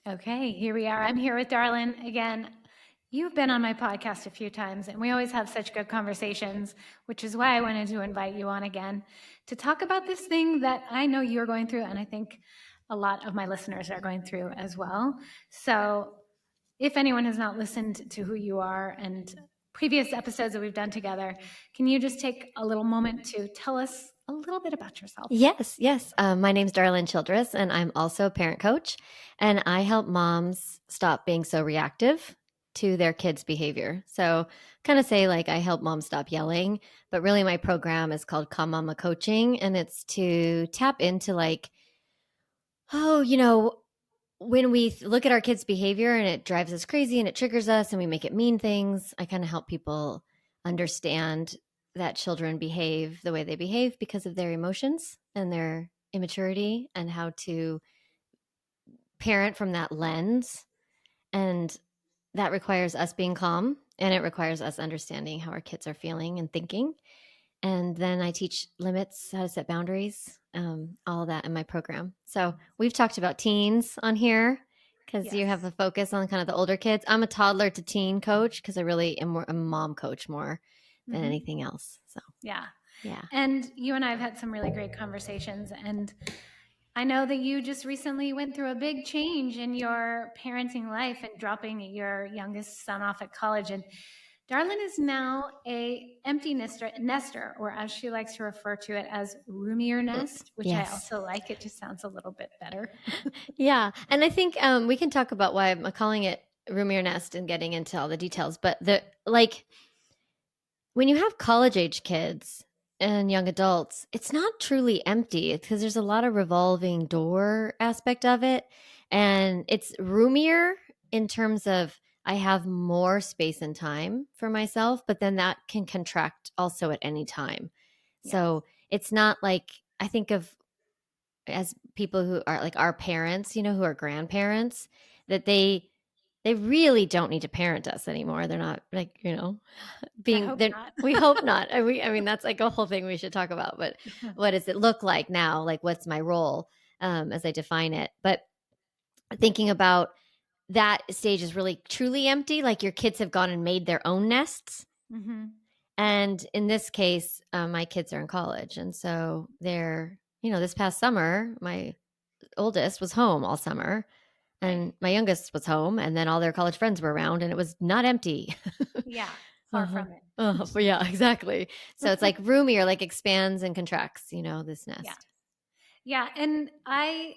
Okay, here we are. I'm here with Darlynn again. You've been on my podcast a few times, and we always have such good conversations, which is why I wanted to invite you on again to talk about this thing that I know you're going through, and I think a lot of my listeners are going through as well. So, if anyone has not listened to who you are and previous episodes that we've done together, can you just take a little moment to tell us a little bit about yourself? Yes. My name's Darlynn Childress, and I'm also a parent coach. And I help moms stop being so reactive to their kids' behavior. So, kind of say, like, I help moms stop yelling, but really, my program is called Calm Mama Coaching, and it's to tap into, like, when we look at our kids' behavior and it drives us crazy and it triggers us and we make it mean things, I kind of help people understand that children behave the way they behave because of their emotions and their immaturity, and how to parent from that lens. And that requires us being calm, and it requires us understanding how our kids are feeling and thinking. And then I teach limits, how to set boundaries, all that in my program. So we've talked about teens on here because you have a focus on kind of the older kids. I'm a toddler to teen coach because I really am a mom coach more than anything else. So yeah. Yeah. And you and I have had some really great conversations. And I know that you just recently went through a big change in your parenting life and dropping your youngest son off at college. And Darlynn is now a empty nester, or as she likes to refer to it as roomier nest, which I also like. It just sounds a little bit better. Yeah. And I think we can talk about why I'm calling it roomier nest and getting into all the details. But when you have college age kids and young adults, it's not truly empty because there's a lot of revolving door aspect of it. And it's roomier in terms of I have more space and time for myself, but then that can contract also at any time. Yeah. So it's not like I think of as people who are like our parents, who are grandparents, that they really don't need to parent us anymore. They're not like, being not. we hope not. I mean, that's like a whole thing we should talk about. But what does it look like now? Like, what's my role as I define it? But thinking about that stage is really truly empty. Like your kids have gone and made their own nests. Mm-hmm. And in this case, my kids are in college. And so they're, this past summer, my oldest was home all summer and my youngest was home, and then all their college friends were around and it was not empty. Yeah. Far from it. Yeah, exactly. So it's like roomier, like expands and contracts, this nest. Yeah. And I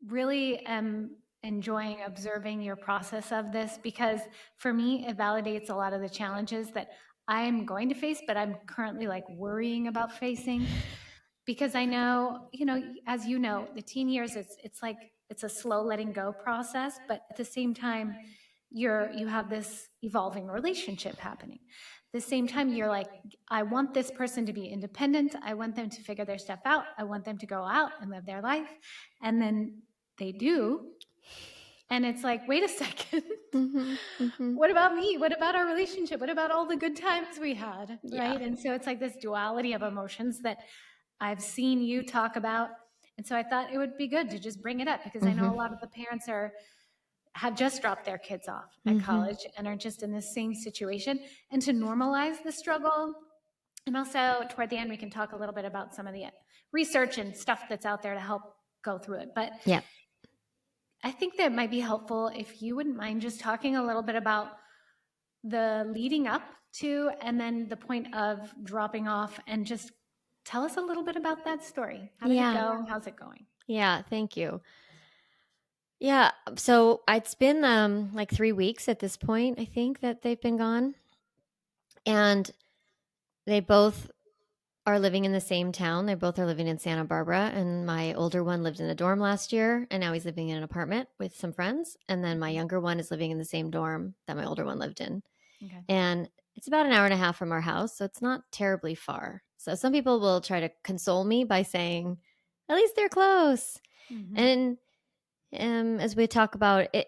really am enjoying observing your process of this, because for me, it validates a lot of the challenges that I'm going to face, but I'm currently like worrying about facing, because I know, as you know, the teen years, it's like, it's a slow letting go process, but at the same time, you have this evolving relationship happening. At the same time, you're like, I want this person to be independent. I want them to figure their stuff out. I want them to go out and live their life. And then they do. And it's like, wait a second. What about me? What about our relationship? What about all the good times we had? Yeah. Right. And so it's like this duality of emotions that I've seen you talk about. And so I thought it would be good to just bring it up, because I know a lot of the parents have just dropped their kids off at college and are just in the same situation, and to normalize the struggle. And also toward the end, we can talk a little bit about some of the research and stuff that's out there to help go through it. But yeah, I think that might be helpful if you wouldn't mind just talking a little bit about the leading up to, and then the point of dropping off, and just tell us a little bit about that story. How did it go? How's it going? Yeah, thank you. Yeah, so it's been like 3 weeks at this point, I think, that they've been gone. And they both are living in the same town. They both are living in Santa Barbara. And my older one lived in a dorm last year, and now he's living in an apartment with some friends. And then my younger one is living in the same dorm that my older one lived in. Okay. And it's about an hour and a half from our house, so it's not terribly far. So some people will try to console me by saying, at least they're close. And as we talk about it,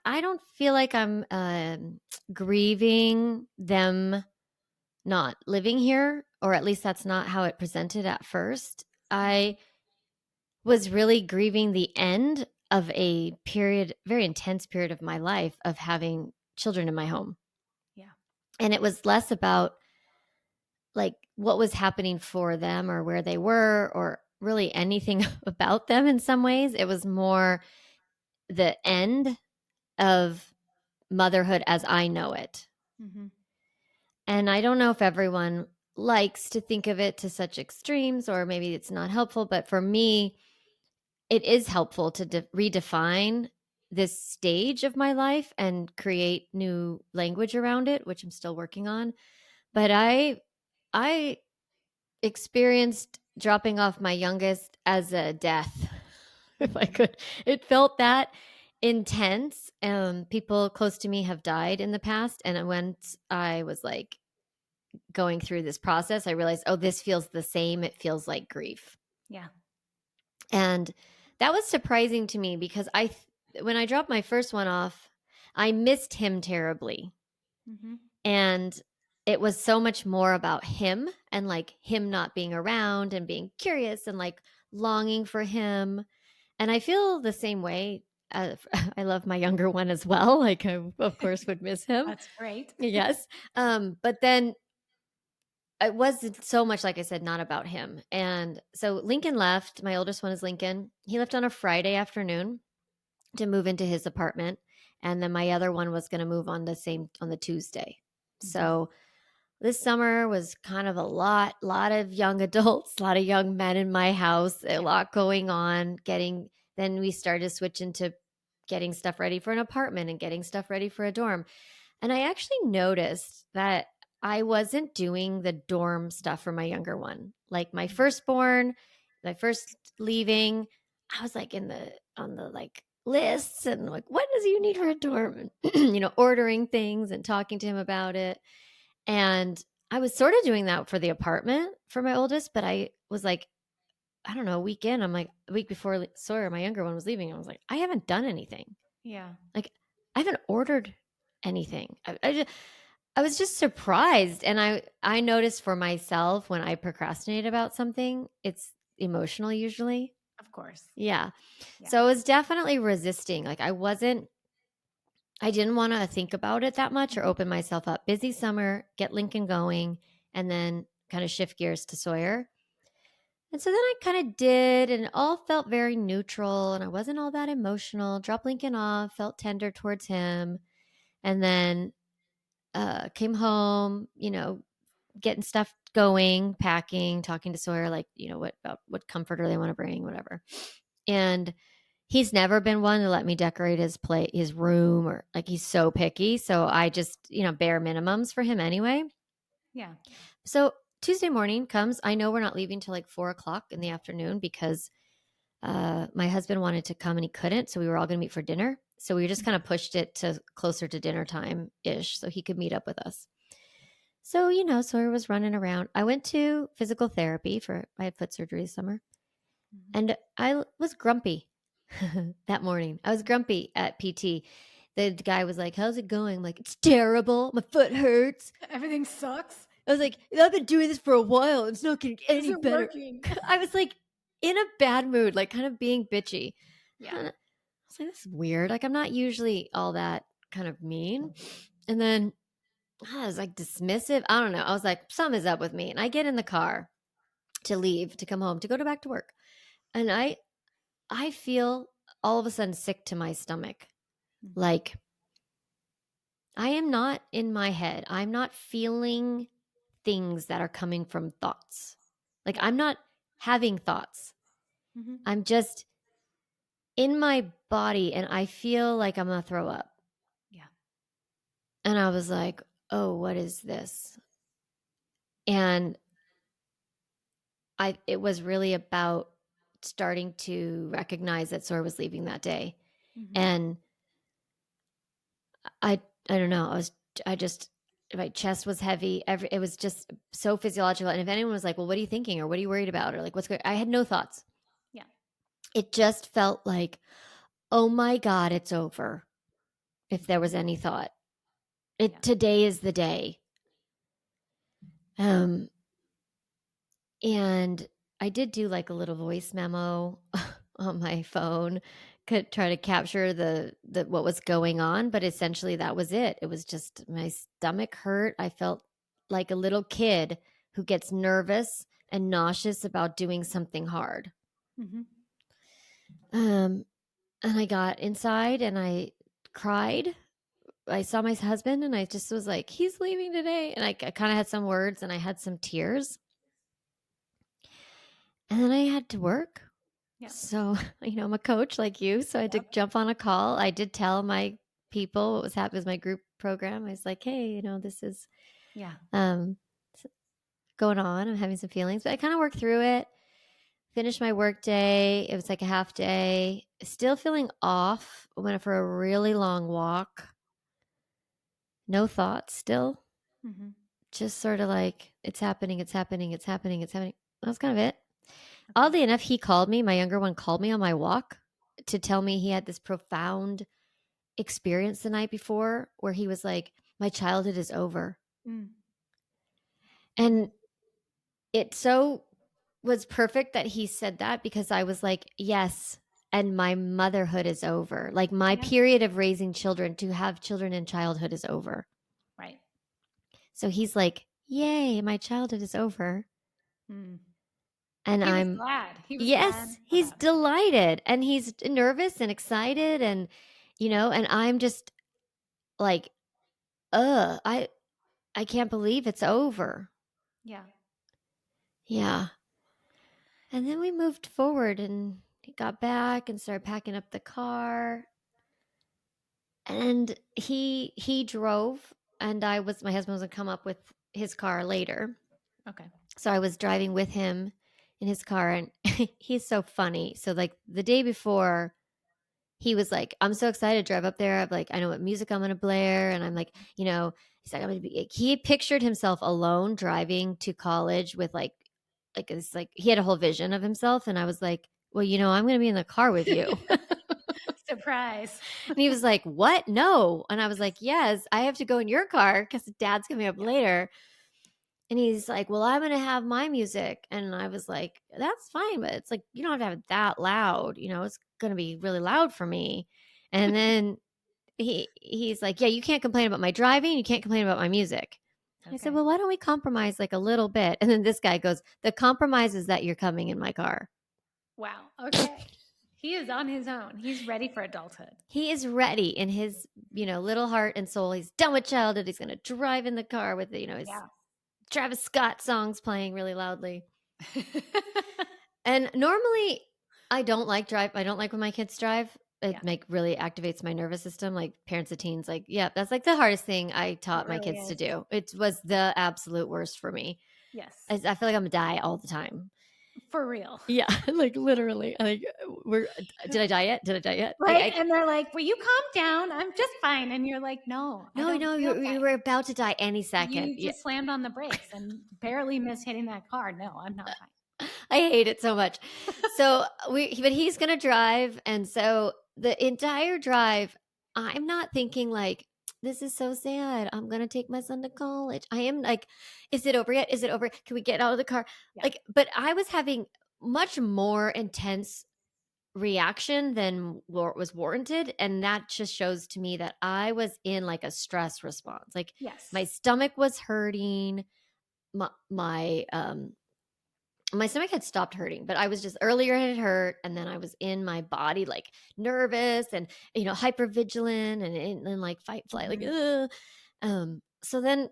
I don't feel like I'm grieving them not living here, or at least that's not how it presented at first. I was really grieving the end of a period, very intense period of my life of having children in my home. Yeah. And it was less about like what was happening for them or where they were or really anything about them in some ways. It was more the end of motherhood as I know it. Mm-hmm. And I don't know if everyone likes to think of it to such extremes or maybe it's not helpful, but for me, it is helpful to redefine this stage of my life and create new language around it, which I'm still working on. But I experienced dropping off my youngest as a death, if I could. It felt that intense. People close to me have died in the past. And when I was like going through this process, I realized, oh, this feels the same. It feels like grief. Yeah. And that was surprising to me because when I dropped my first one off, I missed him terribly. Mm-hmm. And it was so much more about him and like him not being around and being curious and like longing for him. And I feel the same way. I love my younger one as well. Like I, of course, would miss him. That's great. Yes. But then it wasn't so much, like I said, not about him. And so Lincoln left. My oldest one is Lincoln. He left on a Friday afternoon to move into his apartment. And then my other one was going to move on the Tuesday. Mm-hmm. So this summer was kind of a lot of young adults, a lot of young men in my house, a lot going on. Then we started to switch into getting stuff ready for an apartment and getting stuff ready for a dorm. And I actually noticed that I wasn't doing the dorm stuff for my younger one. Like my firstborn, my first leaving, I was like on the like lists and like, what does you need for a dorm? And, ordering things and talking to him about it. And I was sort of doing that for the apartment for my oldest, but I was like, I don't know, a week in, I'm like, a week before Sawyer, my younger one, was leaving. I was like, I haven't done anything. Yeah. Like, I haven't ordered anything. I was just surprised. And I noticed for myself when I procrastinate about something, it's emotional usually. Of course. Yeah. Yeah. So I was definitely resisting. Like, I didn't want to think about it that much or open myself up. Busy summer, get Lincoln going, and then kind of shift gears to Sawyer. And so then I kind of did, and it all felt very neutral, and I wasn't all that emotional. Dropped Lincoln off, felt tender towards him, and then came home, getting stuff going, packing, talking to Sawyer, like, what comforter they want to bring, whatever. And he's never been one to let me decorate his room, or like he's so picky. So I just, bare minimums for him anyway. Yeah. So Tuesday morning comes. I know we're not leaving till like 4 o'clock in the afternoon because my husband wanted to come and he couldn't. So we were all going to meet for dinner. So we just kind of pushed it to closer to dinner time ish so he could meet up with us. So, Sawyer was running around. I went to physical therapy I had foot surgery this summer. Mm-hmm. And I was grumpy that morning. I was grumpy at PT. The guy was like, how's it going? I'm like, it's terrible. My foot hurts. Everything sucks. I was like, I've been doing this for a while. It's not getting any better. Working. I was like in a bad mood, like kind of being bitchy. Yeah. And I was like, this is weird. Like, I'm not usually all that kind of mean. And then I was like dismissive. I don't know. I was like, something is up with me. And I get in the car to leave, to come home, to go back to work. And I feel all of a sudden sick to my stomach. Mm-hmm. Like, I am not in my head. I'm not feeling things that are coming from thoughts. Like, I'm not having thoughts. Mm-hmm. I'm just in my body and I feel like I'm going to throw up. Yeah. And I was like, oh, what is this? And it was really about starting to recognize that Sora was leaving that day. Mm-hmm. And I don't know. My chest was heavy. It was just so physiological. And if anyone was like, well, what are you thinking? Or what are you worried about? Or like, what's going I had no thoughts. Yeah. It just felt like, oh my God, it's over. If there was any thought, today is the day. And I did do like a little voice memo on my phone could try to capture the what was going on, but essentially that was it. It was just my stomach hurt. I felt like a little kid who gets nervous and nauseous about doing something hard. Mhm. Um, and I got inside and I cried. I saw my husband and I just was like, he's leaving today. And I kind of had some words and I had some tears. And then I had to work. Yeah. So, I'm a coach like you. So I had to Yep. jump on a call. I did tell my people what was happening with my group program. I was like, hey, this is Yeah. um, going on. I'm having some feelings, but I kind of worked through it. Finished my work day. It was like a half day. Still feeling off. Went for a really long walk. No thoughts still. Mhm. Just sort of like, it's happening, it's happening, it's happening, it's happening. That was kind of it. Okay. Oddly enough, he called me, my younger one called me on my walk to tell me he had this profound experience the night before where he was like, my childhood is over. Mm. And it so was perfect that he said that because I was like, yes, and my motherhood is over. Like my Yeah. period of raising children, to have children in childhood is over. Right. So he's like, yay, my childhood is over. Mm. And He was I'm, glad. He was glad yes, he's about it. delighted and he's nervous and excited. And, and I'm just like, I can't believe it's over. Yeah. Yeah. And then we moved forward and he got back and started packing up the car. And he drove and my husband was gonna come up with his car later. Okay. So I was driving with him in his car and he's so funny. So like the day before he was like, I'm so excited to drive up there. I'm like, I know what music I'm gonna blare. And I'm like, he's like, I'm gonna be he pictured himself alone driving to college with like it's like he had a whole vision of himself. And I was like, well, I'm gonna be in the car with you. Surprise. And he was like, what? No. And I was like, yes, I have to go in your car because dad's coming up Yeah. later. And he's like, well, I'm going to have my music. And I was like, that's fine. But it's like, you don't have to have it that loud. It's going to be really loud for me. And then he's like, yeah, you can't complain about my driving. You can't complain about my music. I said, Okay. well, why don't we compromise like a little bit? And then this guy goes, the compromise is that you're coming in my car. Wow. Okay. He is on his own. He's ready for adulthood. He is ready in his, little heart and soul. He's done with childhood. He's going to drive in the car with, his Yeah. Travis Scott songs playing really loudly. And normally I don't like drive. I don't like when my kids drive. It Yeah. really activates my nervous system. Like parents of teens, like, yeah, that's like the hardest thing I It taught my really kids to is. do. It was the absolute worst for me. Yes. I feel like I'm gonna die all the time. For real. Yeah, like literally. Like, did I die yet? Did I die yet? Right? And they're like, will you calm down? I'm just fine. And you're like, no, I no, don't no, feel you fine. were about to die any second. You Yeah. just slammed on the brakes and barely missed hitting that car. No, I'm not fine. I hate it so much. So but he's gonna drive, and so the entire drive, I'm not thinking like, this is so sad. I'm gonna take my son to college. I am like, is it over yet? Is it over? Can we get out of the car? Yeah. Like, but I was having much more intense reaction than was warranted, and that just shows to me that I was in like a stress response. Like Yes. my stomach was hurting. My stomach had stopped hurting, but I was just earlier it had hurt, and then I was in my body like nervous and hyper vigilant and like fight flight like ugh. So then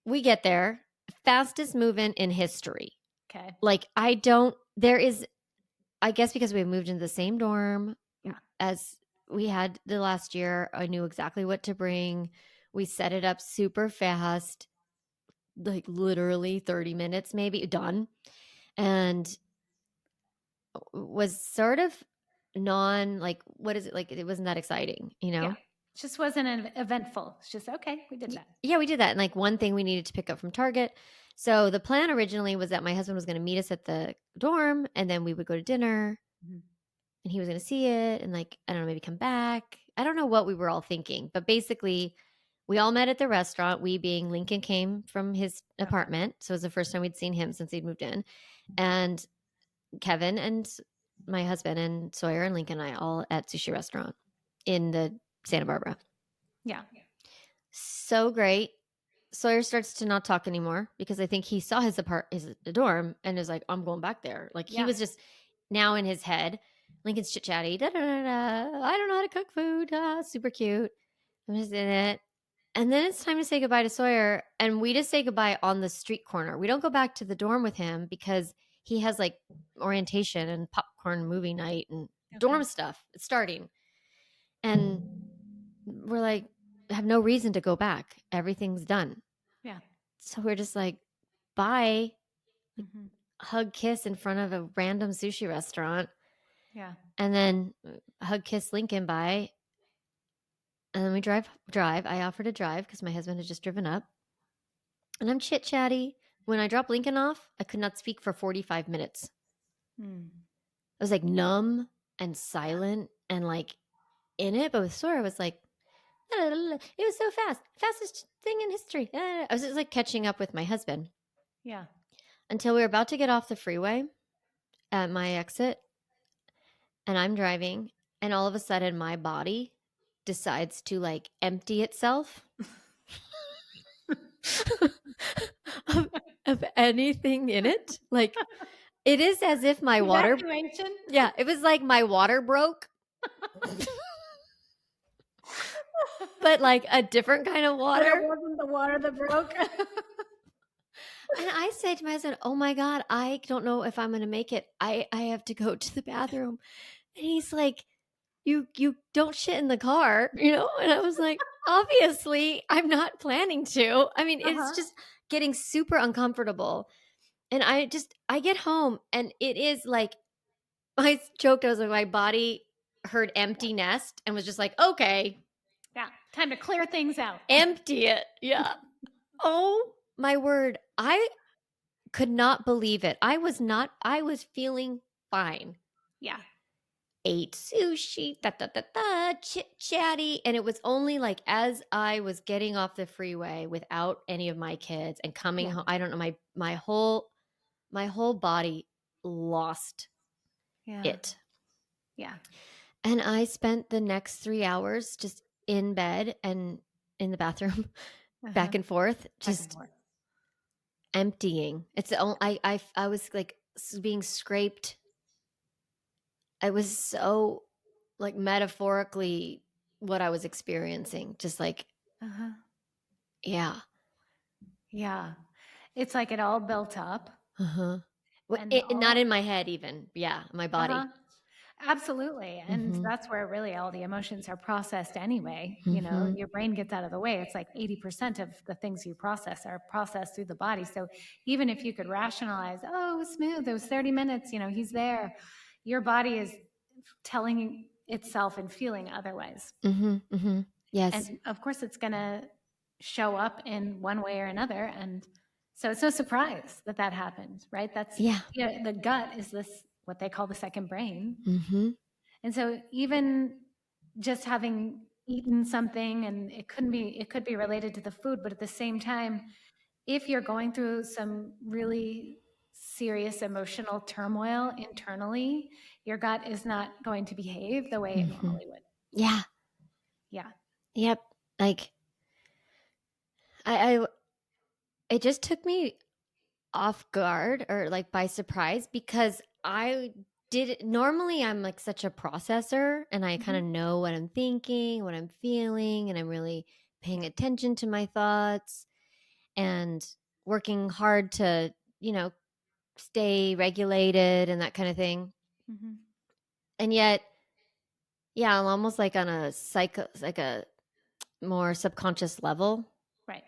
we get there, fastest movement in history. Okay. Like I guess because we moved into the same dorm Yeah. as we had the last year, I knew exactly what to bring. We set it up super fast, like literally 30 minutes maybe done, and was sort of what is it, like it wasn't that exciting. Yeah. It just wasn't eventful. It's just, okay, we did that. Yeah, we did that. And like one thing we needed to pick up from Target. So the plan originally was that my husband was going to meet us at the dorm and then we would go to dinner and he was going to see it and like, I don't know, maybe come back. I don't know what we were all thinking, but basically we all met at the restaurant. We being Lincoln came from his apartment. So it was the first time we'd seen him since he'd moved in. And Kevin and my husband and Sawyer and Lincoln and I all at sushi restaurant in the Santa Barbara. Yeah. So great. Sawyer starts to not talk anymore because I think he saw his dorm and is like, I'm going back there. Like he Yeah. was just now in his head. Lincoln's chit chatty. Da, da, da, da. I don't know how to cook food. Super cute. I'm just in it. And then it's time to say goodbye to Sawyer. And we just say goodbye on the street corner. We don't go back to the dorm with him because he has like orientation and popcorn movie night and dorm stuff. It's starting. And we're like, have no reason to go back. Everything's done. Yeah. So we're just like, bye. Mm-hmm. Hug, kiss in front of a random sushi restaurant. Yeah. And then hug, kiss Lincoln, bye. And then we drive. I offer to drive because my husband had just driven up. And I'm chit chatty. When I dropped Lincoln off, I could not speak for 45 minutes. Mm. I was like numb and silent and like in it. But with Sora, I was like, it was so fast. Fastest thing in history. I was just like catching up with my husband. Yeah. Until we were about to get off the freeway at my exit. And I'm driving. And all of a sudden, my body decides to like empty itself of anything in it. Like it is as if my water. Evacuation. Yeah, it was like my water broke. But like a different kind of water. But it wasn't the water that broke. And I said to my husband, oh my God, I don't know if I'm going to make it. I have to go to the bathroom. And he's like, you don't shit in the car, you know? And I was like, obviously I'm not planning to. I mean, it's just getting super uncomfortable. And I get home and it is like, I joked, I was like, my body heard empty nest and was just like, okay. Yeah. Time to clear things out. Empty it. Yeah. Oh my word. I could not believe it. I was feeling fine. Yeah. Ate sushi, chit chatty. And it was only like as I was getting off the freeway without any of my kids and coming home, I don't know, my whole body lost it. Yeah. And I spent the next 3 hours just in bed and in the bathroom, back and forth, just emptying. It's the only, I was like being scraped. It was so like metaphorically what I was experiencing. Just like, yeah. Yeah. It's like it all built up. Not in my head even. Yeah. My body. Absolutely. And that's where really all the emotions are processed anyway. You know, your brain gets out of the way. It's like 80% of the things you process are processed through the body. So even if you could rationalize, oh, it was smooth, it was 30 minutes, you know, he's there, your body is telling itself and feeling otherwise. Yes. And of course, it's going to show up in one way or another. And so it's no surprise that that happened, right? That's, you know, the gut is this, what they call the second brain. And so even just having eaten something, and it could be related to the food, but at the same time, if you're going through some really serious emotional turmoil internally, your gut is not going to behave the way it normally would. Yeah. Yep. Like it just took me off guard or like by surprise because normally I'm like such a processor and I kind of know what I'm thinking, what I'm feeling, and I'm really paying attention to my thoughts and working hard to, you know, stay regulated and that kind of thing. And yet, yeah, I'm almost like on a more subconscious level. Right.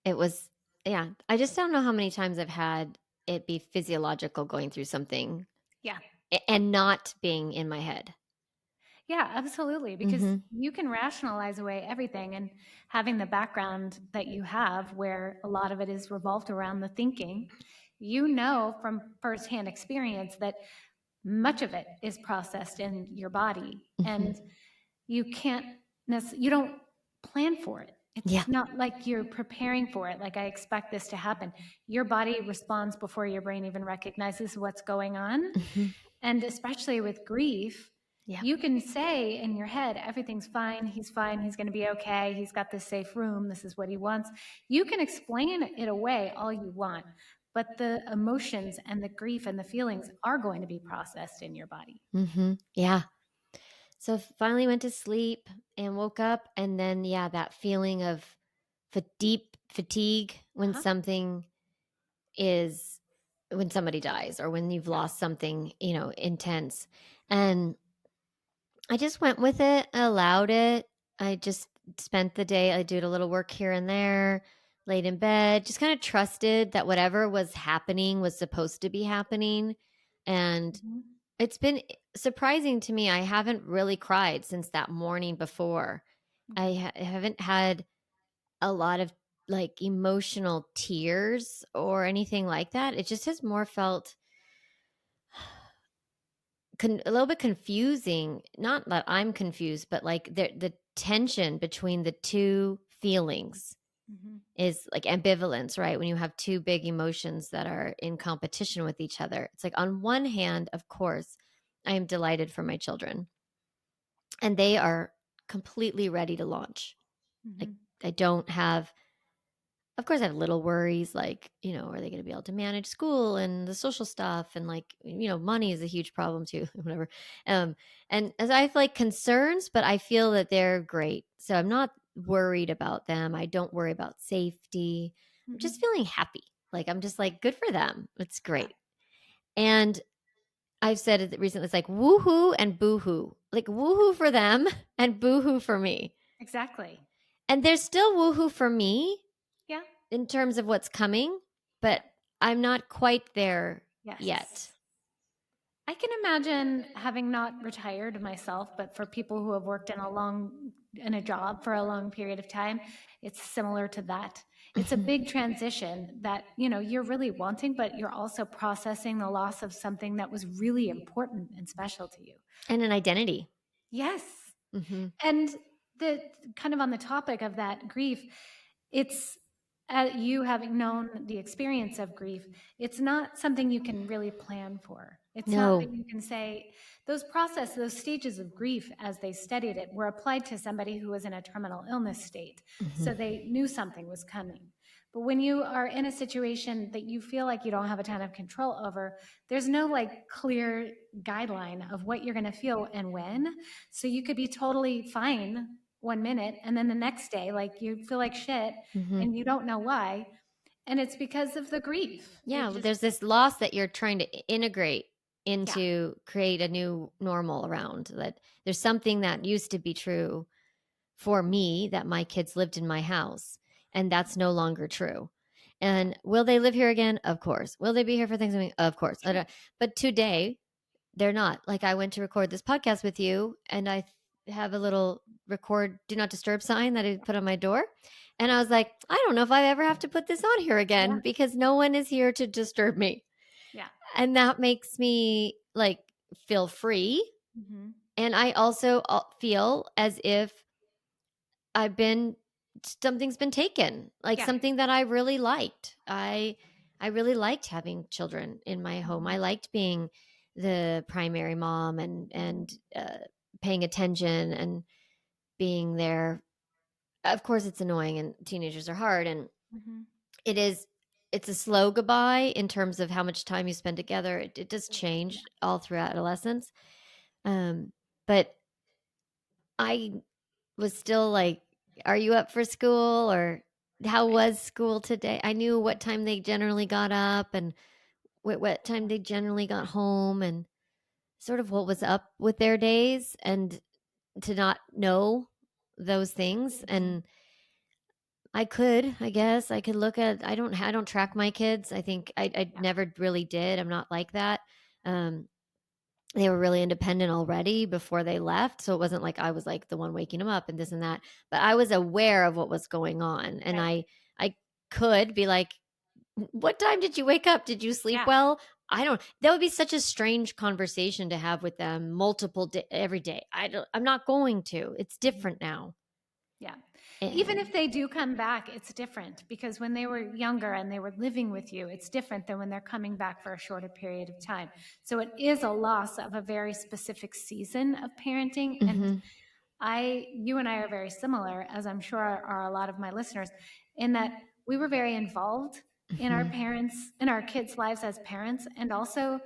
It was, yeah. I just don't know how many times I've had it be physiological going through something. Yeah. And not being in my head. Yeah, absolutely. Because you can rationalize away everything, and having the background that you have where a lot of it is revolved around the thinking, you know from firsthand experience that much of it is processed in your body, and you don't plan for it. It's not like you're preparing for it. Like, I expect this to happen. Your body responds before your brain even recognizes what's going on. And especially with grief, Yeah. you can say in your head, everything's fine, he's going to be okay, he's got this safe room, this is what he wants. You can explain it away all you want, but the emotions and the grief and the feelings are going to be processed in your body. Yeah. So finally went to sleep and woke up, and then that feeling of deep fatigue when Uh-huh. something is when somebody dies or when you've Yeah. lost something, intense. And I just went with it, allowed it. I just spent the day, I did a little work here and there, laid in bed, just kind of trusted that whatever was happening was supposed to be happening. And Mm-hmm. it's been surprising to me. I haven't really cried since that morning before. Mm-hmm. I haven't had a lot of like emotional tears or anything like that. It just has more felt a little bit confusing. Not that I'm confused, but like the tension between the two feelings Mm-hmm. is like ambivalence, right? When you have two big emotions that are in competition with each other. It's like on one hand, of course, I am delighted for my children and they are completely ready to launch. Like Mm-hmm. I don't have, of course, I have little worries like, are they going to be able to manage school and the social stuff? And like, money is a huge problem too, whatever. Um, and as I have like concerns, but I feel that they're great. So I'm not worried about them. I don't worry about safety. I'm Mm-hmm. just feeling happy. Like, I'm just like, good for them. It's Yeah. great. And I've said it recently, it's like woohoo and boohoo. Like woohoo for them and boohoo for me. Exactly. And there's still woohoo for me Yeah. in terms of what's coming, Yeah. but I'm not quite there Yes. yet. I can imagine having not retired myself, but for people who have worked in a job for a long period of time, it's similar to that. It's a big transition that, you're really wanting, but you're also processing the loss of something that was really important and special to you. And an identity. Yes. Hmm. And the kind of on the topic of that grief, it's you having known the experience of grief, it's not something you can really plan for. It's not that No. you can say those stages of grief as they studied it were applied to somebody who was in a terminal illness state. Hmm. So they knew something was coming. But when you are in a situation that you feel like you don't have a ton of control over, there's no like clear guideline of what you're going to feel and when. So you could be totally fine 1 minute and then the next day, like you feel like shit Hmm. and you don't know why. And it's because of the grief. Yeah, It well, just, there's this loss that you're trying to integrate yeah. into create a new normal around that there's something that used to be true for me that my kids lived in my house and that's no longer true. Yeah. And will they live here again? Of course. Will they be here for Thanksgiving? Of course. Sure. But today they're not. Like I went to record this podcast with you and I have a little record do not disturb sign that I put on my door. And I was like, I don't know if I ever have to put this on here Yeah. again because no one is here to disturb me. Yeah. And that makes me like feel free. Mm-hmm. And I also feel as if I've been something's been taken, like Yeah. something that I really liked. I really liked having children in my home. Mm-hmm. I liked being the primary mom Mm-hmm. and paying attention and being there. Of course, it's annoying and teenagers are hard, and Mm-hmm. it is. It's a slow goodbye in terms of how much time you spend together. It does Yeah. change all through adolescence, but I was still like, are you up for school or how Right. was school today? I knew what time they generally got up and what time they generally got home and sort of what was up with their days and to not know those things. Mm-hmm. And I guess I could look at, I don't track my kids. I think I Yeah. never really did. I'm not like that. Um, they were really independent already before they left. So it wasn't like I was like the one waking them up and this and that, but I was aware of what was going on. And Right. I could be like, what time did you wake up? Did you sleep Yeah. well? I don't, that would be such a strange conversation to have with them every day. I'm not going to, it's Mm-hmm. different now. Yeah. Even if And they do come back, it's different because when they were younger and they were living with you, it's different than when they're coming back for a shorter period of time. So it is a loss of a very specific season of parenting. And mhm, you and I are very similar, as I'm sure are a lot of my listeners, in that we were very involved in our mhm, parents, in our kids' lives as parents. And also,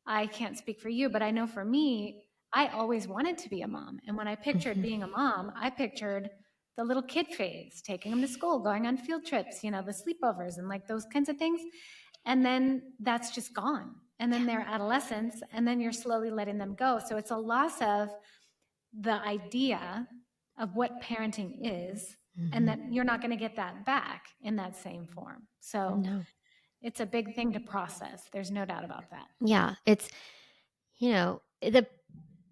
I can't speak for you, but I know for me, I always wanted to be a mom. And when I pictured mhm. being a mom, I pictured the little kid phase, taking them to school, going on field trips, the sleepovers and like those kinds of things. And then that's just gone. And then Yeah. they're adolescents, and then you're slowly letting them go. So it's a loss of the idea of what parenting is, and Mhm. that you're not going to get that back in that same form. So No. it's a big thing to process. There's no doubt about that. Yeah, it's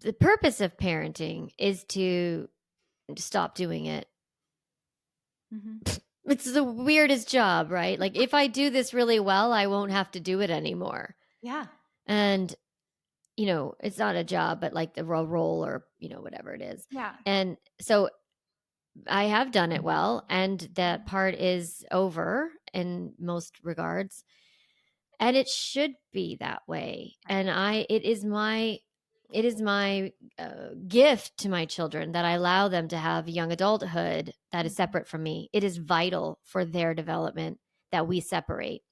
the purpose of parenting is to stop doing it. Mm-hmm. It's the weirdest job, right? Like if I do this really well, I won't have to do it anymore. Yeah. And it's not a job, but like the role or whatever it is. Yeah. And so I have done it well, and that part is over in most regards. And it should be that way. Right. And it is my gift to my children that I allow them to have young adulthood that is Mhm. separate from me. It is vital for their development that we separate.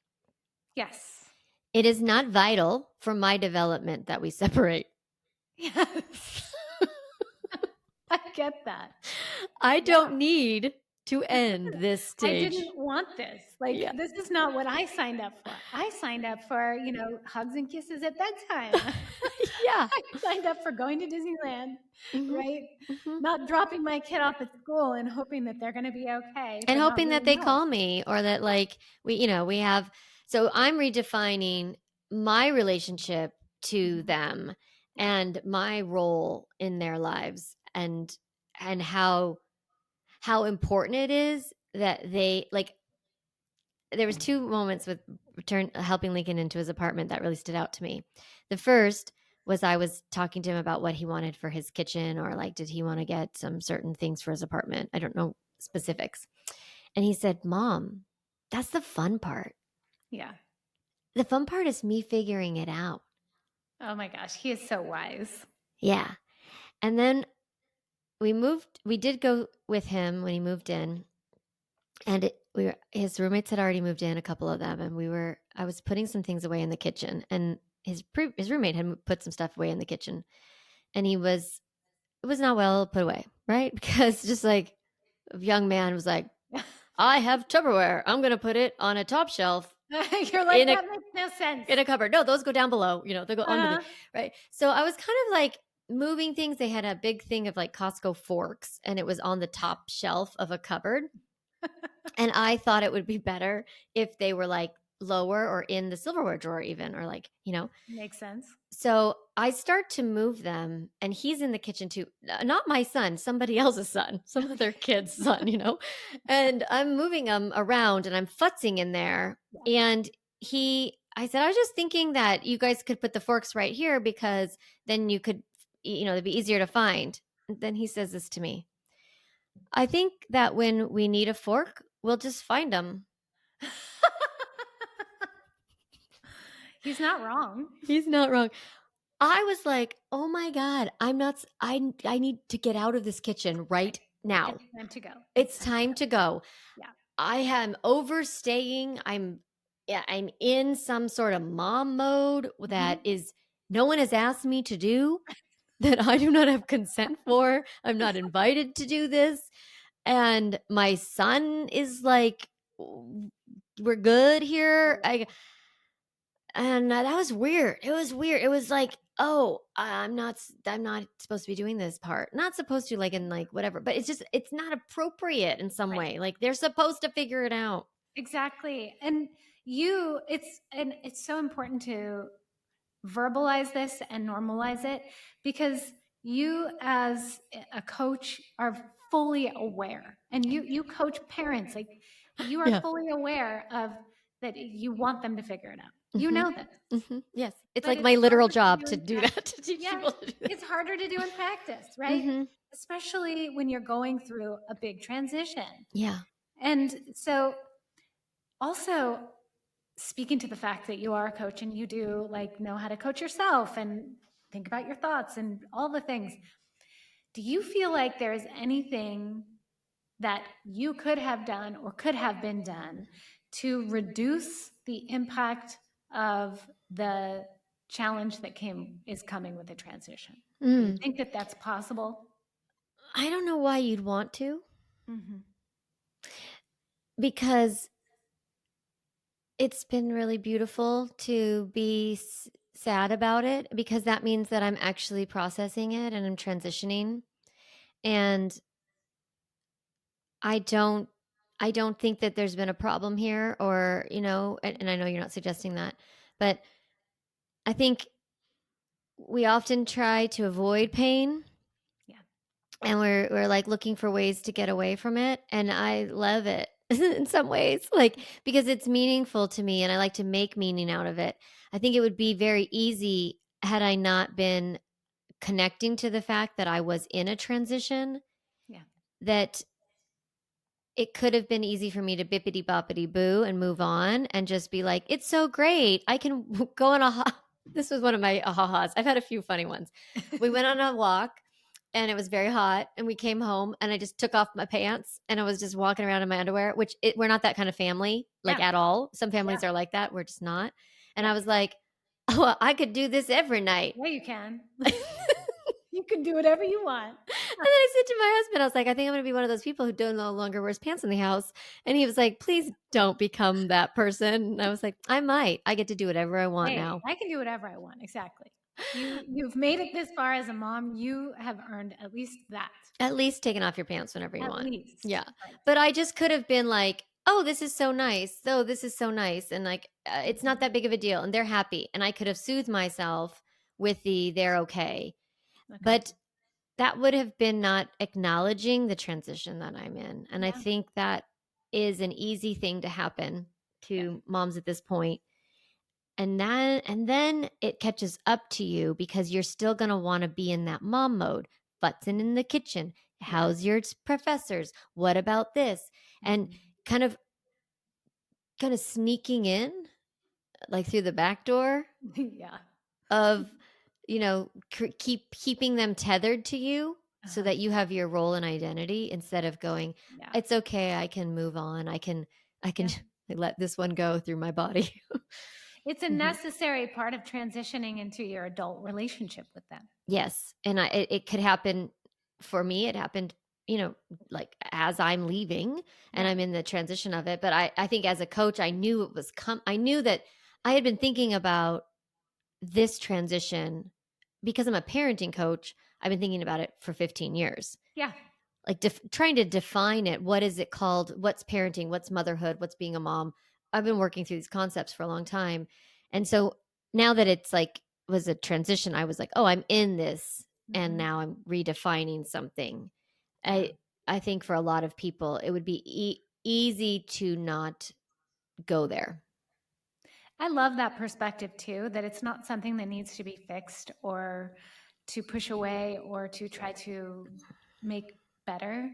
Yes. It is not vital for my development that we separate. Yes. I get that. I Yeah. don't need to end this I stage. didn't want this. Like, Yeah. this is not what I signed up for. I signed up for, hugs and kisses at bedtime. Yeah. I signed up for going to Disneyland, Hmm. right? Hmm. Not dropping my kid off at school and hoping that they're going to be okay, And but not hoping that really they knowing. call me or that like we have, so I'm redefining my relationship to Mhm. them Yeah. and my role in their lives, and how important it is that they like. There was two moments with return helping Lincoln into his apartment that really stood out to me. The first was I was talking to him about what he wanted for his kitchen, or like did he want to get some certain things for his apartment. I don't know specifics. And he said, "Mom, that's the fun part. Yeah. The fun part is me figuring it out." Oh my gosh, he is so wise. Yeah. And then we did go with him when he moved in, and his roommates had already moved in, a couple of them, and I was putting some things away in the kitchen, and his roommate had put some stuff away in the kitchen, and it was not well put away, right? Because just like a young man was like, "I have Tupperware. I'm going to put it on a top shelf You're like, in a that makes no sense. in a cupboard." No, those go down below. They go under the Uh-huh. right. So I was kind of like moving things. They had a big thing of like Costco forks, and it was on the top shelf of a cupboard. And I thought it would be better if they were like lower or in the silverware drawer, even, or like. Makes sense. So I start to move them, and he's in the kitchen too. Not my son, somebody else's son, some other kid's son. And I'm moving them around, and I'm futzing in there. Yeah. And I said, "I was just thinking that you guys could put the forks right here because then you could, it'd be easier to find." And then he says this to me: "I think that when we need a fork, we'll just find them." He's not wrong. He's not wrong. I was like, "Oh my god, I'm not I need to get out of this kitchen right now. It's time to go. It's time to go. Yeah. I am overstaying. I'm in some sort of mom mode that Mhm. is no one has asked me to do, that I do not have consent for. I'm not invited to do this. And my son is like, we're good here." And that was weird. It was weird. It was like, "Oh, I'm not supposed to be doing this part. Not supposed to, like, in like whatever, but it's not appropriate in some Right. way. Like they're supposed to figure it out." Exactly. And it's so important to verbalize this and normalize it, because you as a coach are fully aware, and you coach parents, like, you are Yeah. fully aware of that. You want them to figure it out, Mhm. this, Mhm. Yes. It's but like it's my literal harder to job do to in do that, practice. to teach Yeah, people to do that. it's harder to do in practice, right? Mhm. especially when you're going through a big transition. Yeah. And so, also speaking to the fact that you are a coach and you do like know how to coach yourself and think about your thoughts and all the things, do you feel like there's anything that you could have done or could have been done to reduce the impact of the challenge that is coming with the transition? Do you Mm. think that that's possible? I don't know why you'd want to, Mm-hmm. because it's been really beautiful to be sad about it, because that means that I'm actually processing it and I'm transitioning. And I don't I don't think that there's been a problem here, or, and I know you're not suggesting that, but I think we often try to avoid pain, Yeah. and we're like looking for ways to get away from it, and I love it in some ways, like, because it's meaningful to me and I like to make meaning out of it. I think it would be very easy had I not been connecting to the fact that I was in a transition, Yeah. that it could have been easy for me to bippity boppity boo and move on and just be like, it's so great. I can go on this was one of my ahas. I've had a few funny ones. We went on a walk and it was very hot, and we came home and I just took off my pants and I was just walking around in my underwear, which we're not that kind of family, like, Yeah. at all. Some families Yeah. are like that. We're just not. And I Yeah. was like, oh, well, I could do this every night. Yeah, you can. You can do whatever you want. And then I said to my husband, I was like, I think I'm going to be one of those people who don't no longer wears pants in the house. And he was like, please don't become that person. And I was like, I might. I get to do whatever I want Hey, now. I can do whatever I want. Exactly. You've made it this far as a mom. You have earned at least that. At least taking off your pants whenever you At want. least. Yeah. Right. But I just could have been like, oh, this is so nice. Oh, this is so nice. And like, it's not that big of a deal. And they're happy. And I could have soothed myself with they're okay. Okay. But that would have been not acknowledging the transition that I'm in. And I Yeah. think that is an easy thing to happen to moms at this point. And then it catches up to you, because you're still going to want to be in that mom mode, futzing in the kitchen. How's your professors? What about this? And kind of sneaking in, like, through the back door Yeah. of, keeping them tethered to you, so that you have your role and identity, instead of going, Yeah. it's okay, I can move on. I can let this one go through my body. It's a necessary part of transitioning into your adult relationship with them. Yes. And it could happen for me. It happened, like, as I'm leaving and I'm in the transition of it. But I think as a coach, I knew it was I knew that I had been thinking about this transition because I'm a parenting coach. I've been thinking about it for 15 years. Yeah. Like, trying to define it. What is it called? What's parenting? What's motherhood? What's being a mom? I've been working through these concepts for a long time. And so now that it's like, was a transition, I was like, oh, I'm in this, and now I'm redefining something. Yeah. I think for a lot of people, it would be easy to not go there. I love that perspective too, that it's not something that needs to be fixed or to push away or to try to make better,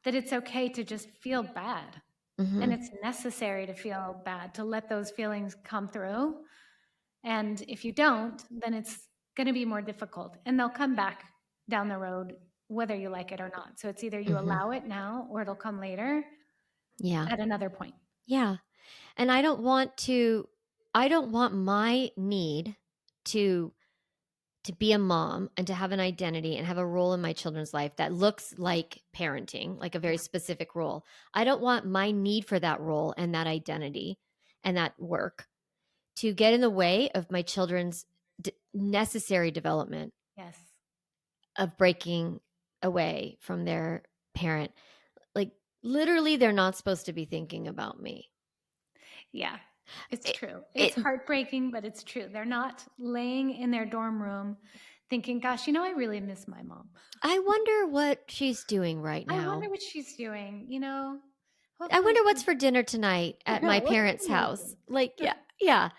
that it's okay to just feel bad. And it's necessary to feel bad, to let those feelings come through. And if you don't, then it's going to be more difficult. And they'll come back down the road, whether you like it or not. So it's either you allow it now or it'll come later. Yeah. At another point. Yeah. And I don't want my need to be a mom and to have an identity and have a role in my children's life that looks like parenting, like a very specific role. I don't want my need for that role and that identity and that work to get in the way of my children's necessary development. Yes. Of breaking away from their parent. Like, literally, they're not supposed to be thinking about me. Yeah, it's true. It's heartbreaking, but it's true. They're not laying in their dorm room thinking, gosh, I really miss my mom. I wonder what she's doing right now. I wonder what she's doing, I wonder what's for dinner tonight at my What's parents' for dinner house. tonight? Like, yeah.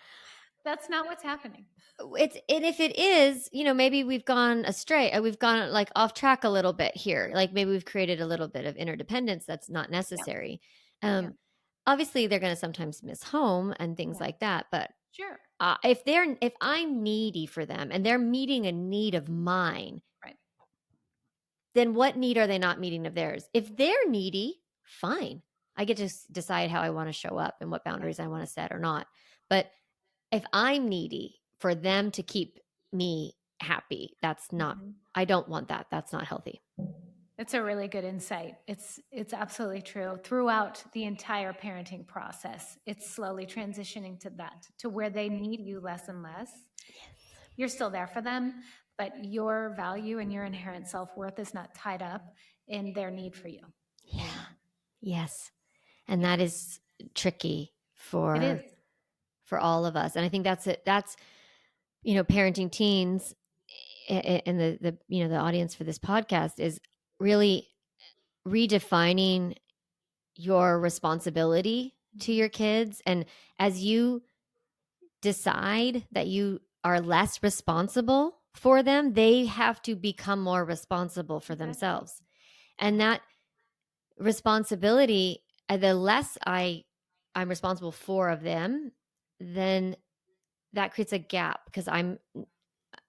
That's not what's happening. And if it is, maybe we've gone astray, we've gone like off track a little bit here. Like maybe we've created a little bit of interdependence that's not Yep, necessary. yep, Um, Obviously, they're going to sometimes miss home and things yeah, like that. But sure, if I'm needy for them and they're meeting a need of mine, right, then what need are they not meeting of theirs? If they're needy, fine. I get to decide how I want to show up and what right, boundaries I want to set or not. But if I'm needy for yeah. them to keep me happy, that's not, Mhm. I don't want that. That's not healthy. It's a really good insight. It's absolutely true. Throughout the entire parenting process, it's slowly transitioning to that, to where they need you less and less. You're still there for them, but your value and your inherent self-worth is not tied up in their need for you Yeah. anymore. Yes. And Yeah, that is tricky it is. for all of us. And I think that's it. That's, parenting teens and the audience for this podcast is really redefining your responsibility to Mhm. your kids. And as you decide that you are less responsible for them, they have to become more responsible for Exactly. themselves. And that responsibility, the less I'm responsible for of them, then that creates a gap because I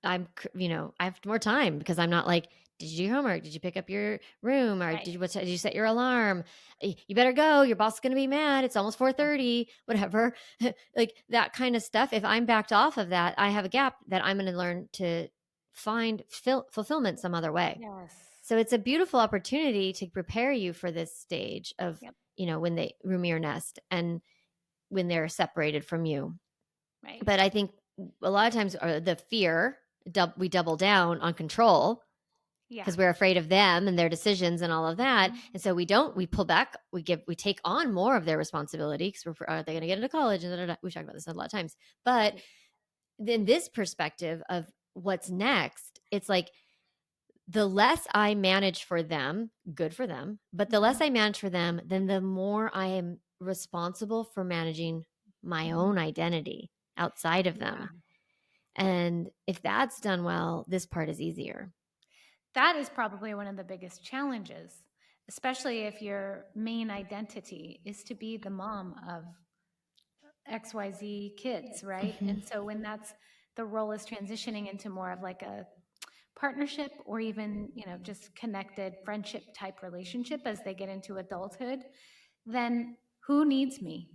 have more time because I'm not like, did you do your homework? Did you pick up your room? Or Right. did you set your alarm? You better go. Your boss is going to be mad. It's almost Yeah. 4:30, whatever. Like that kind of stuff. If I'm backed off of that, I have a gap that I'm going to learn to find fulfillment some other way. Yes. So it's a beautiful opportunity to prepare you for this stage of, Yep. when they roomier nest and when they're separated from you. Right. But I think a lot of times the fear, we double down on control Yeah. because we're afraid of them and their decisions and all of that. Mhm. And so we pull back, we take on more of their responsibility because are they going to get into college? And we talked about this a lot of times. But Yep. then this perspective of what's next, it's like the less I manage for them, good for them, but the less Mhm. I manage for them, then the more I am responsible for managing my Mhm. own identity outside of Yeah. them. And if that's done well, this part is easier. That is probably one of the biggest challenges, especially if your main identity is to be the mom of XYZ kids, right? Mhm. And so when that's the role is transitioning into more of like a partnership or even, just connected friendship type relationship as they get into adulthood, then who needs me?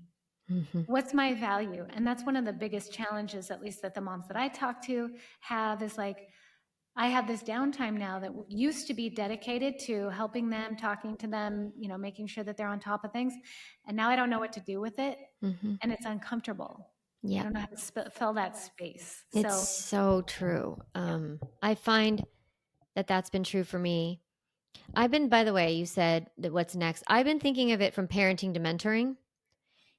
Mhm. What's my value? And that's one of the biggest challenges, at least that the moms that I talk to have, is like, I have this downtime now that used to be dedicated to helping them, talking to them, making sure that they're on top of things. And now I don't know what to do with it. Mhm. And it's uncomfortable. I Yep. don't know how to fill that space. It's So, so true. yeah, I find that that's been true for me. I've been, by the way, you said that what's next. I've been thinking of it from parenting to mentoring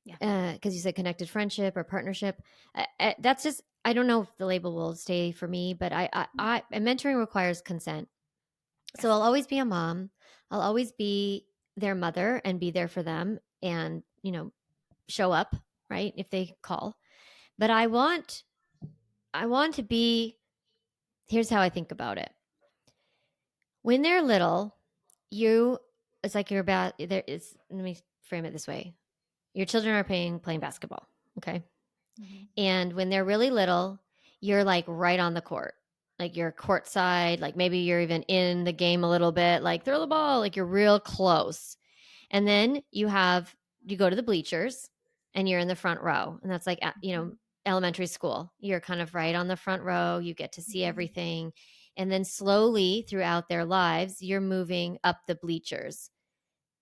yeah, because you said connected friendship or partnership. That's just, I don't know if the label will stay for me, but yeah, and mentoring requires consent. So yes. I'll always be a mom. I'll always be their mother and be there for them and, show up, right? If they call. But I want to be, here's how I think about it. When they're little, you, it's like you're about, there is, let me frame it this way. Your children are playing basketball. Okay. Hmm. And when they're really little, you're like right on the court. Like you're courtside, like maybe you're even in the game a little bit, like throw the ball, like you're real close. And then you go to the bleachers and you're in the front row. And that's like, elementary school. You're kind of right on the front row. You get to see Hmm. everything. And then slowly throughout their lives, you're moving up the bleachers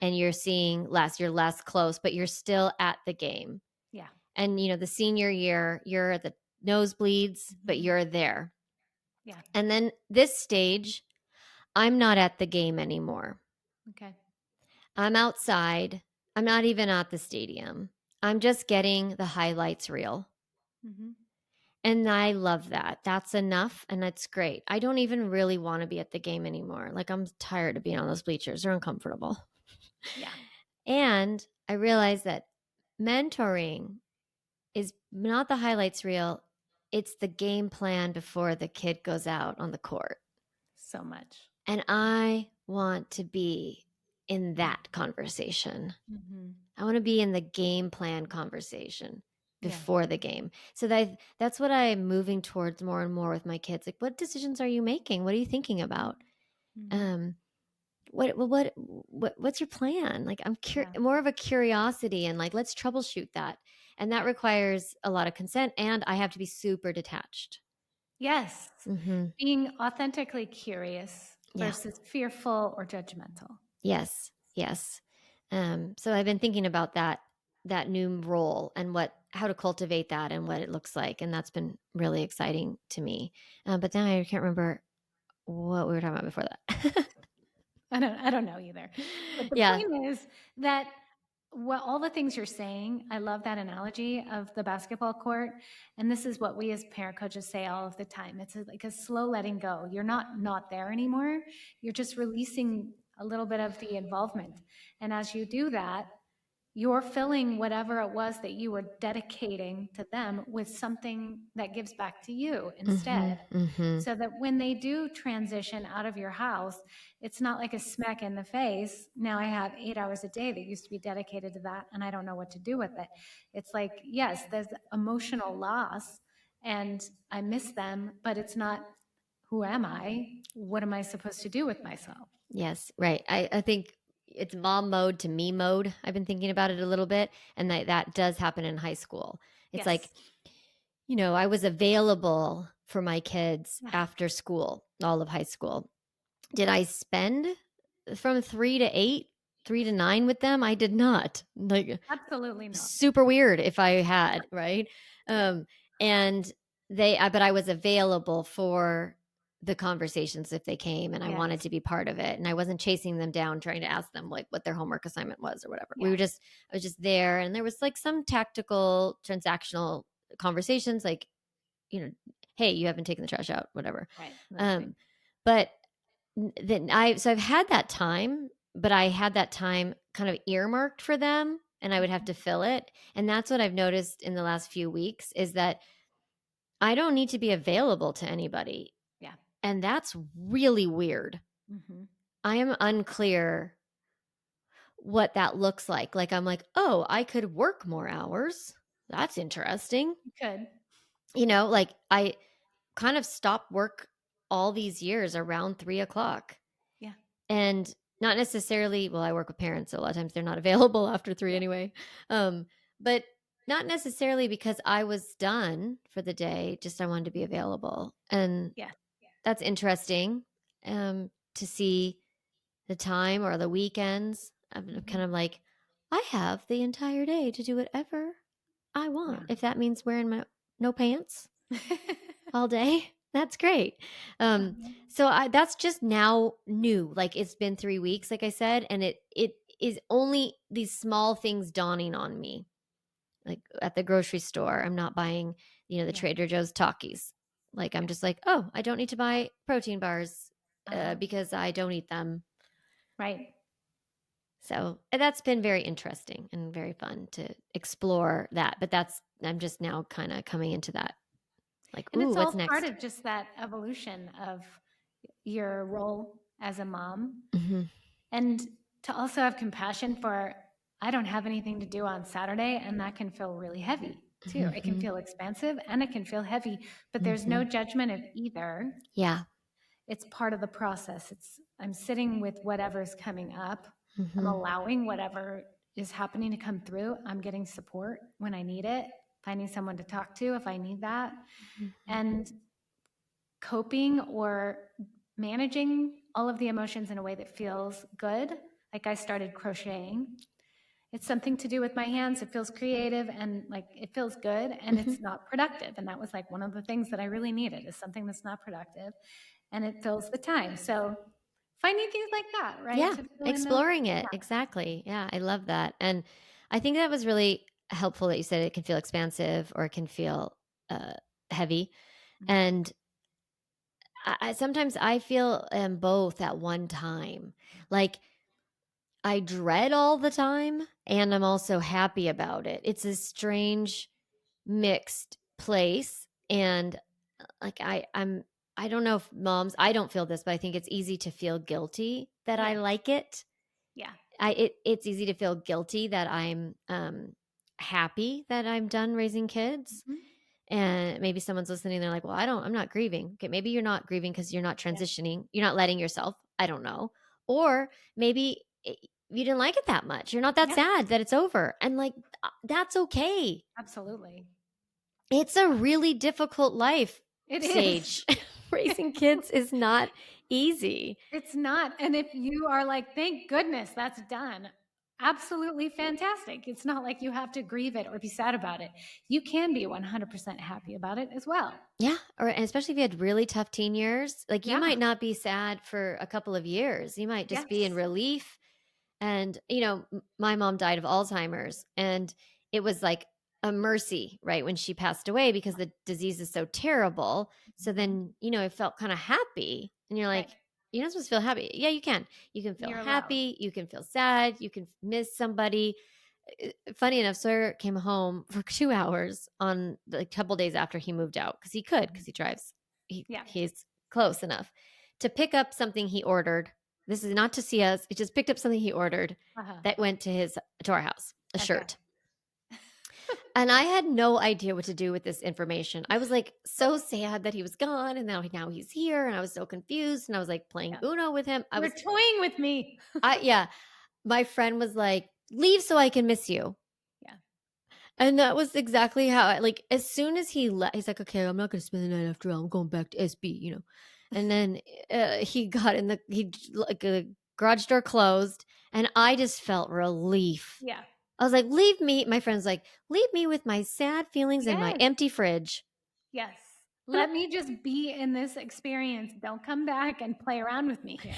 and you're less close, but you're still at the game. Yeah. And, the senior year, you're at the nosebleeds, but Hmm. you're there. Yeah. And then this stage, I'm not at the game anymore. Okay. I'm outside. I'm not even at the stadium. I'm just getting the highlights reel. Hmm. And I love that. That's enough. And that's great. I don't even really want to be at the game anymore. Like, I'm tired of being on those bleachers. They're uncomfortable. Yeah. And I realize that mentoring is not the highlights reel. it's the game plan before the kid goes out on the court. So much. And I want to be in that conversation. Mm-hmm. I want to be in the game plan conversation Yeah. before the game. So that's what I'm moving towards more and more with my kids. Like, what decisions are you making? What are you thinking about? Mm-hmm. Um, what's your plan? Like, I'm Yeah. more of a curiosity, and like, let's troubleshoot that. And that Yeah. requires a lot of consent, and I have to be super detached. Yes. Mm-hmm. Being authentically curious Yeah. versus fearful or judgmental. Yes. Yes. So I've been thinking about that new role and how to cultivate that and what it looks like, and that's been really exciting to me. But now I can't remember what we were talking about before that. I don't know either. But the Yeah. point is that all the things you're saying, I love that analogy of the basketball court. And this is what we as parent coaches say all of the time. It's like a slow letting go. You're not there anymore. You're just releasing a little bit of the involvement. And as you do that, you're filling whatever it was that you were dedicating to them with something that gives back to you Mm-hmm. instead. Mm-hmm. So that when they do transition out of your house, it's not like a smack in the face. Now I have 8 hours a day that used to be dedicated to that, and I don't know what to do with it. It's like, yes, there's emotional loss, and I miss them, but it's not who am I? What am I supposed to do with myself? Yes, right. I think it's mom mode to me mode. I've been thinking about it a little bit, and that does happen in high school. It's like, Yes. I was available for my kids Yeah, after school, all of high school. Did I spend from 3 to 8, 3 to 9 with them? I did not. Like, absolutely not. super weird if I had, right? Yeah. Um, and but I was available for the conversations if they came and I wanted Yes. to be part of it. And I wasn't chasing them down trying to ask them like what their homework assignment was or whatever. Yeah. I was just there, and there was like some tactical transactional conversations like, hey, you haven't taken the trash out, whatever. Right. That's big. Um, but then so I've had that time, but I had that time kind of earmarked for them, and I would have to fill it. And that's what I've noticed in the last few weeks is that I don't need to be available to anybody. Yeah. And that's really weird. Mm-hmm. I am unclear what that looks like. Like, I'm like, oh, I could work more hours. That's interesting. Good. Like I kind of stopped work all these years around 3 o'clock. Yeah. And not necessarily, well, I work with parents, so a lot of times they're not available after 3 Yeah. anyway. But not necessarily because I was done for the day, just I wanted to be available. And Yeah. that's interesting to see the time or the weekends. I'm Mm-hmm. kind of like, I have the entire day to do whatever I want. If that means wearing my no pants Yeah. all day, that's great. Uh-huh. So that's just now new. Like, it's been 3 weeks, like I said, and it is only these small things dawning on me. Like at the grocery store, I'm not buying, the Yeah. Trader Joe's Takis. Like, I'm Yeah. just like, oh, I don't need to buy protein bars Uh-huh. because I don't eat them. Right. So that's been very interesting and very fun to explore that. But I'm just now kind of coming into that. Like, And ooh, it's what's all part next? of just that evolution of your role as a mom. Mm-hmm. And to also have compassion for, I don't have anything to do on Saturday, and that can feel really heavy too. It can Mm-hmm. feel expansive and it can feel heavy, but there's Mm-hmm. no judgment of either. Yeah. It's part of the process. I'm sitting with whatever's coming up. I'm Mm-hmm. allowing whatever is happening to come through. I'm getting support when I need it, finding someone to talk to if I need that, Mm-hmm. and coping or managing all of the emotions in a way that feels good. Like I started crocheting. It's something to do with my hands. It feels creative and like it feels good, and Mm-hmm. it's not productive. And that was like one of the things that I really needed, is something that's not productive and it fills the time. So finding things like that, right? Yeah. To fill in those Exploring it. gaps. Exactly. Yeah. I love that. And I think that was really helpful that you said it can feel expansive or it can feel uh, heavy. Mhm. And sometimes I feel both at one time. Like, I dread all the time and I'm also happy about it. It's a strange mixed place. And like I don't know if moms, I don't feel this, but I think it's easy to feel guilty that I Yeah. like it. Yeah. It's easy to feel guilty that I'm happy that I'm done raising kids. Mhm. And maybe someone's listening, they're like, "Well, I'm not grieving." Okay, maybe you're not grieving because you're not Yeah. transitioning. You're not letting yourself. I don't know. Or maybe you didn't like it that much. You're not that Yeah. sad that it's over. And like that's okay. Absolutely. It's a really difficult life It is. stage. Raising kids is not easy. It's not. And if you are like, thank goodness that's done, absolutely fantastic. It's not like you have to grieve it or be sad about it. You can be 100% happy about it as well. Yeah, or and especially if you had really tough teen years, like you Yeah. might not be sad for a couple of years. You might just be in Yes. relief. And, my mom died of Alzheimer's, and it was like a mercy, right, when she passed away because the disease is so terrible. So Mhm. then, it felt kind of happy. And you're like, Right. you're not supposed to feel happy. Yeah, you can. You can feel You're allowed. happy. You can feel sad. You can miss somebody. Funny enough, Sawyer came home for 2 hours on the couple days after he moved out because he could, because he drives. Yeah. He's close enough to pick up something he ordered. This is not to see us. He just picked up something he ordered Uh-huh. that went to our house, a Okay. shirt. And I had no idea what to do with this information. I was like so sad that he was gone and now he's here, and I was so confused, and I was like playing Yeah. Uno with him. You're toying with me. Yeah, my friend was like, "Leave so I can miss you." Yeah. And that was exactly how like as soon as he left, he's like, "Okay, I'm not going to spend the night after all. I'm going back to SB." And then he got in like the garage door closed, and I just felt relief. Yeah. I was like, "Leave me." My friend's like, "Leave me with my sad feelings and my Yes. empty fridge." Yes. Let me just be in this experience. Don't come back and play around with me here.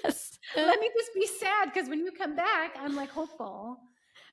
Yes. Let me just be sad, because when you come back, I'm like hopeful.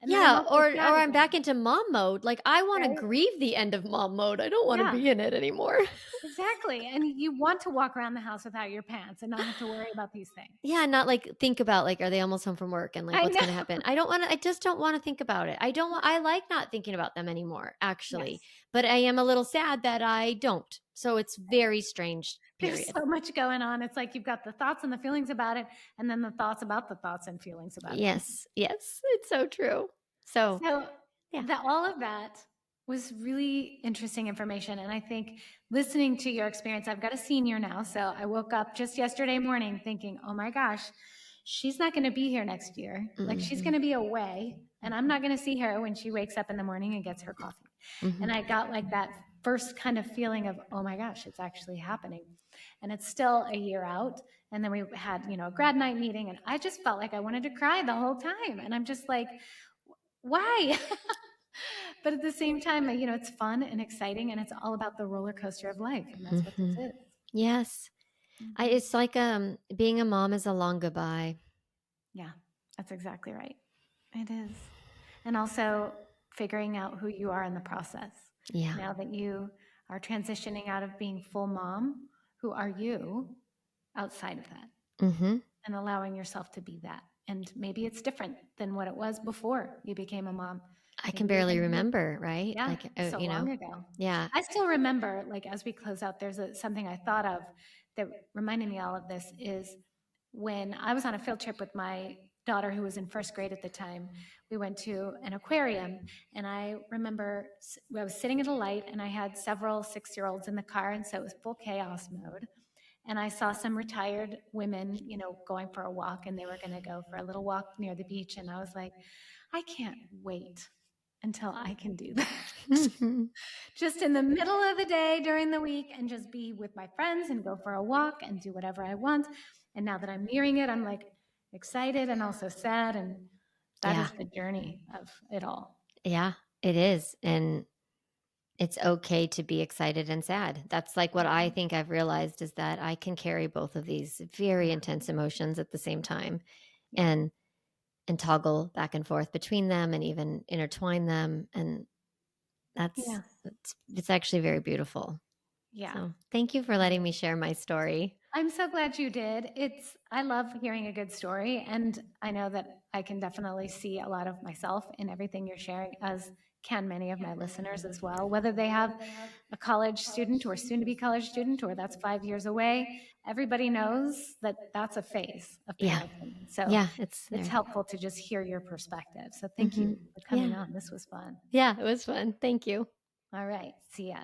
And then I'm Yeah, also or sad I'm back again. into mom mode. Like I want to Right? grieve the end of mom mode. I don't want to Yeah. be in it anymore. Exactly. And you want to walk around the house without your pants and not have to worry about these things. Yeah, not like think about like, are they almost home from work and like I what's know. going to happen? I just don't want to think about it. I like not thinking about them anymore, actually. Yes. But I am a little sad that I don't. So it's very strange There's period. so much going on. It's like you've got the thoughts and the feelings about it, and then the thoughts about the thoughts and feelings about it. Yes, yes, it's so true. So, So yeah. all of that was really interesting information. And I think listening to your experience, I've got a senior now. So I woke up just yesterday morning thinking, oh my gosh, she's not going to be here next year. Like she's Mhm. going to be away, and I'm not going to see her when she wakes up in the morning and gets her coffee. And Mhm. I got like that first kind of feeling of, oh my gosh, it's actually happening. And it's still a year out. And then we had, a grad night meeting, and I just felt like I wanted to cry the whole time. And I'm just like, why? But at the same time, it's fun and exciting, and it's all about the roller coaster of life. And that's what this Mhm. is. Yes. Mhm. It's like being a mom is a long goodbye. Yeah, that's exactly right. It is. And also figuring out who you are in the process. Yeah. Now that you are transitioning out of being full mom, who are you outside of that? Mhm. And allowing yourself to be that. And maybe it's different than what it was before you became a mom. I can Maybe you're barely going to be, remember, right? yeah, Like so long ago. Yeah. I still remember, like, as we close out, there's something I thought of that reminded me all of this is when I was on a field trip with my daughter, who was in first grade at the time. We went to an aquarium, and I remember I was sitting at a light, and I had several 6-year-olds in the car, and so it was full chaos mode. And I saw some retired women, going for a walk, and they were going to go for a little walk near the beach. And I was like, I can't wait until I can do that. Mhm. Just in the middle of the day during the week, and just be with my friends and go for a walk and do whatever I want. And now that I'm nearing it, I'm like excited and also sad. And that Yeah. is the journey of it all. Yeah, it is. And it's okay to be excited and sad. That's like what I think I've realized is that I can carry both of these very Yeah. intense emotions at the same time, Yeah. and toggle back and forth between them and even intertwine them. And Yeah. it's actually very beautiful. Yeah. So thank you for letting me share my story. I'm so glad you did. I love hearing a good story, and I know that I can definitely see a lot of myself in everything you're sharing as can many of my listeners as well, whether they have a college student or soon to be college student, or that's 5 years away. Everybody knows that that's a phase of Yeah. parenting. So Yeah, it's there. helpful to just hear your perspective. So thank Mhm. you for coming Yeah. on. This was fun. Yeah, it was fun. Thank you. All right. See ya.